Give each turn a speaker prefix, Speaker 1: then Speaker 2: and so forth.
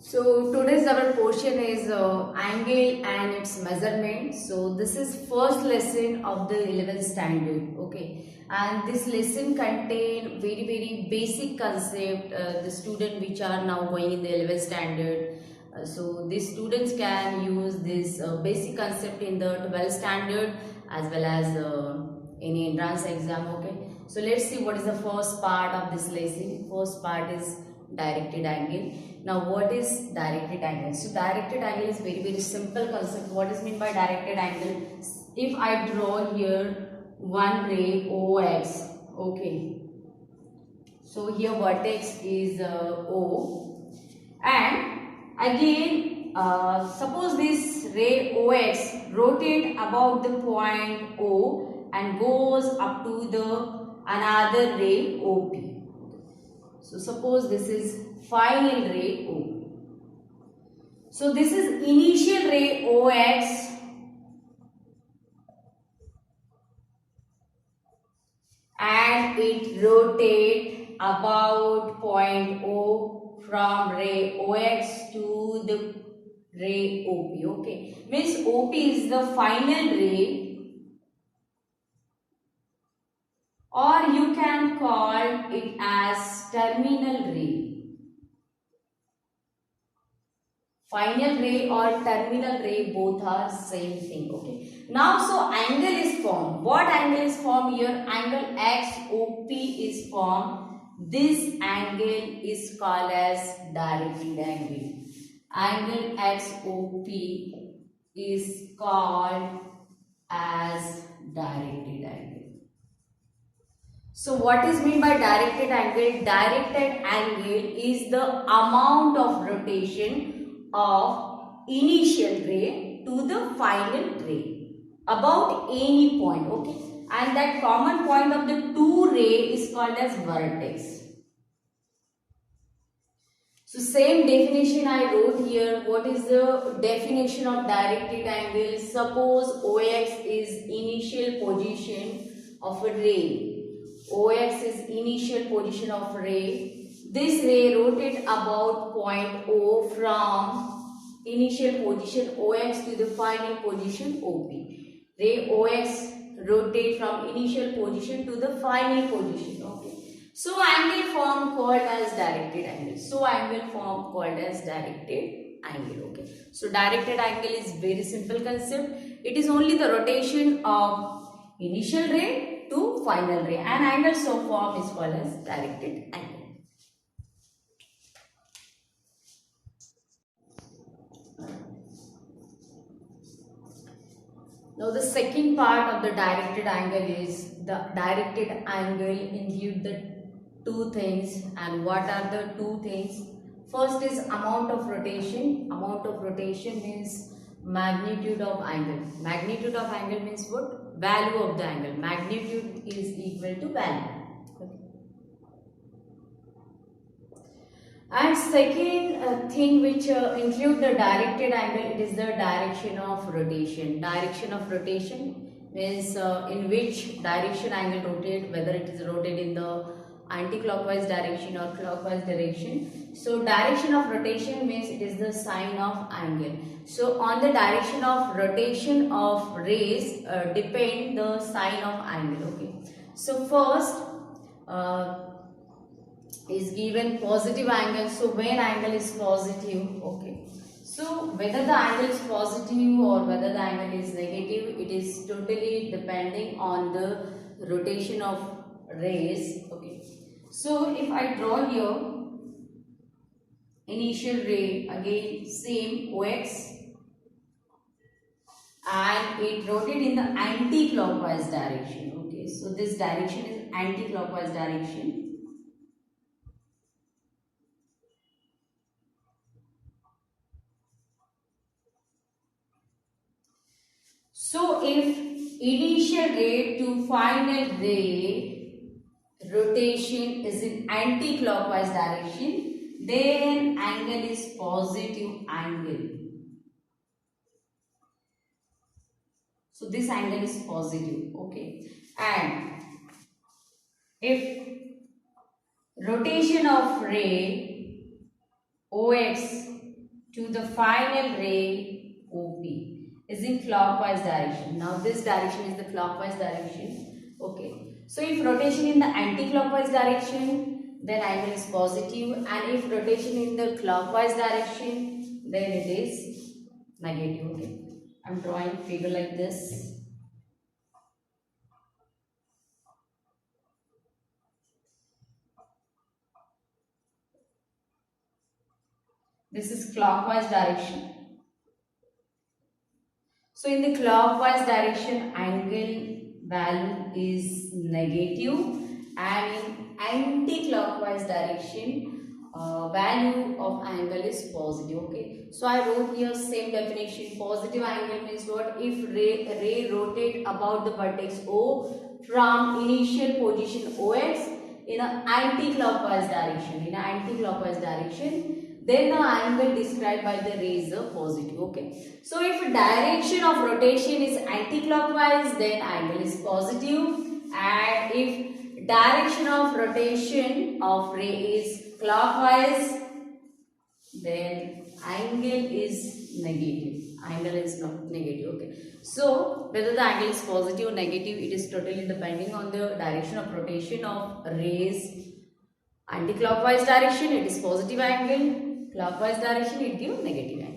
Speaker 1: So today's our portion is angle and its measurement. So this is first lesson of the 11th standard. Okay, and this lesson contain very basic concept. The student which are now going in the 11th standard. So these students can use this basic concept in the 12th standard as well as in entrance exam. Okay, so let's see what is the first part of this lesson. First part is directed angle. Now what is directed angle? So directed angle is very simple concept. What is meant by directed angle? If I draw here one ray OX, okay. So here vertex is O, and again suppose this ray OX rotate about the point O and goes up to the another ray OP. So suppose this is final ray O. So this is initial ray OX and it rotate about point O from ray OX to the ray OP. Okay, means OP is the final ray, or you can call it as terminal ray. Final ray or terminal ray both are same thing. Okay. Now so angle is formed. What angle is formed here? Angle XOP is formed. This angle is called as directed angle. Angle XOP is called as directed angle. So what is meant by directed angle? Directed angle is the amount of rotation of initial ray to the final ray about any point. Okay, and that common point of the two ray is called as vertex. So same definition I wrote here. What is the definition of directed angle? Suppose OX is initial position of a ray. OX is initial position of ray. This ray rotate about point O from initial position OX to the final position OP. Ray OX rotate from initial position to the final position. Okay. So angle form called as directed angle. So angle form called as directed angle. Okay. So directed angle is very simple concept. It is only the rotation of initial ray to final ray, and angle so form is called as directed angle. Now the second part of the directed angle is the directed angle include the two things, and what are the two things? First is amount of rotation. Amount of rotation means magnitude of angle. Magnitude of angle means what? Value of the angle. Magnitude is equal to value. Okay. And second thing which include the directed angle, it is the direction of rotation. Direction of rotation means in which direction angle rotate, whether it is rotated in the anti-clockwise direction or clockwise direction. So direction of rotation means it is the sign of angle. So on the direction of rotation of rays depend the sign of angle. Okay. So first is given positive angle. So when angle is positive, okay. So whether the angle is positive or whether the angle is negative, it is totally depending on the rotation of rays. Okay. So if I draw here initial ray, again same OX, and it rotated in the anti-clockwise direction. Okay, so this direction is anti-clockwise direction. So if initial ray to final ray rotation is in anti-clockwise direction, then angle is positive angle. So this angle is positive. Okay, and if rotation of ray OX to the final ray OP is in clockwise direction. Now this direction is the clockwise direction. Okay. So if rotation in the anti-clockwise direction, then angle is positive, and if rotation in the clockwise direction, then it is negative. Okay. I'm drawing figure like this. This is clockwise direction. So in the clockwise direction, angle value is negative, and in anti-clockwise direction, value of angle is positive. Okay. So I wrote here same definition. Positive angle means what? If ray rotate about the vertex O from initial position OX in an anti-clockwise direction. In an anti-clockwise direction, then the angle described by the ray is a positive. Okay. So if direction of rotation is anti-clockwise, then angle is positive, and if direction of rotation of ray is clockwise, then angle is negative. Angle is not negative. Okay. So whether the angle is positive or negative, it is totally depending on the direction of rotation of rays. Anti-clockwise direction, it is positive angle. Clockwise direction, it gives negative angle.